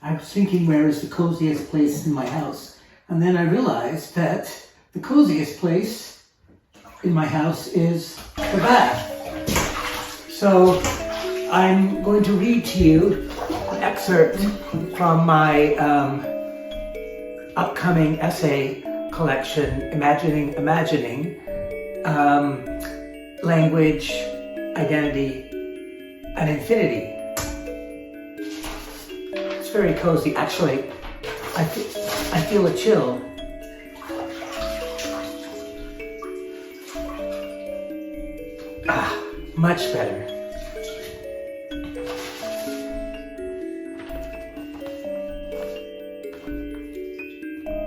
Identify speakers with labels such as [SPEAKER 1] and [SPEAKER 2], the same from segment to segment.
[SPEAKER 1] I was thinking, where is the coziest place in my house? And then I realized that the coziest place in my house is the bath. So I'm going to read to you an excerpt from my upcoming essay collection, Imagining, Language, Identity, and Infinity. It's very cozy. Actually, I feel a chill. Much better.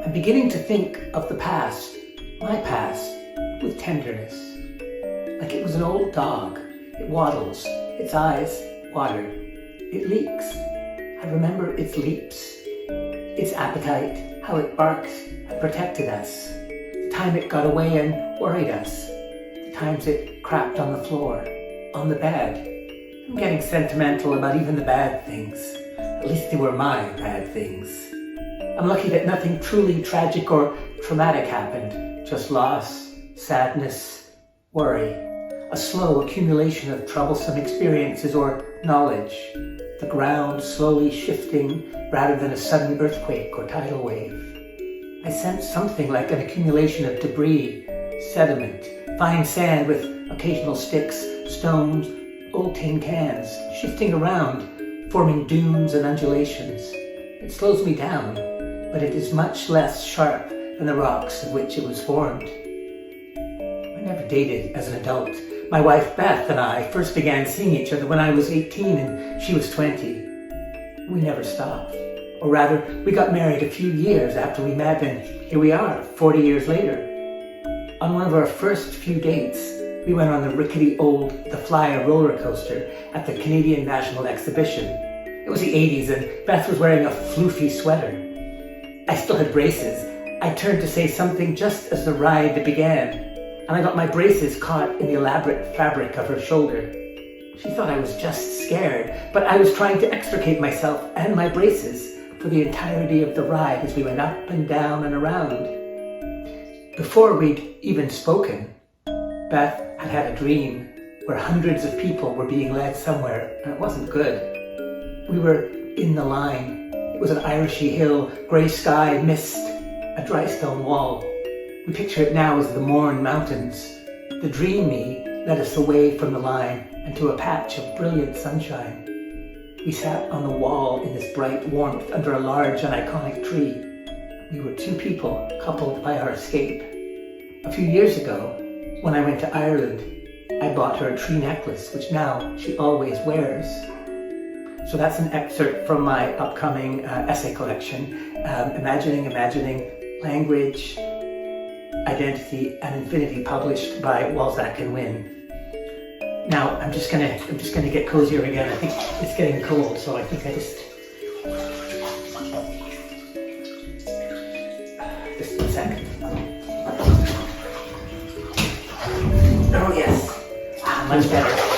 [SPEAKER 1] I'm beginning to think of the past, my past, with tenderness. Like it was an old dog. It waddles, its eyes water. It leaks. I remember its leaps, its appetite, how it barked and protected us. The time it got away and worried us. The times it crapped on the floor, on the bed. I'm getting sentimental about even the bad things. At least they were my bad things. I'm lucky that nothing truly tragic or traumatic happened. Just loss, sadness, worry. A slow accumulation of troublesome experiences or knowledge. The ground slowly shifting rather than a sudden earthquake or tidal wave. I sense something like an accumulation of debris, sediment, fine sand with occasional sticks, stones, old tin cans, shifting around, forming dunes and undulations. It slows me down, but it is much less sharp than the rocks of which it was formed. I never dated as an adult. My wife Beth and I first began seeing each other when I was 18 and she was 20. We never stopped. Or rather, we got married a few years after we met, and here we are, 40 years later. On one of our first few dates, we went on the rickety old The Flyer roller coaster at the Canadian National Exhibition. It was the 80s and Beth was wearing a floofy sweater. I still had braces. I turned to say something just as the ride began, and I got my braces caught in the elaborate fabric of her shoulder. She thought I was just scared, but I was trying to extricate myself and my braces for the entirety of the ride as we went up and down and around. Before we'd even spoken, Beth had had a dream where hundreds of people were being led somewhere, and it wasn't good. We were in the line. It was an Irishy hill, grey sky, mist, a dry stone wall. We picture it now as the Mourne Mountains. The dream me led us away from the line and to a patch of brilliant sunshine. We sat on the wall in this bright warmth under a large and iconic tree. We were two people coupled by our escape. A few years ago, when I went to Ireland, I bought her a tree necklace, which now she always wears. So that's an excerpt from my upcoming essay collection, Imagining, Language, Identity, and Infinity, published by Walzak and Wynne. Now I'm just gonna get cozier again. I think it's getting cold, so I think I just a second. Oh yes, much better.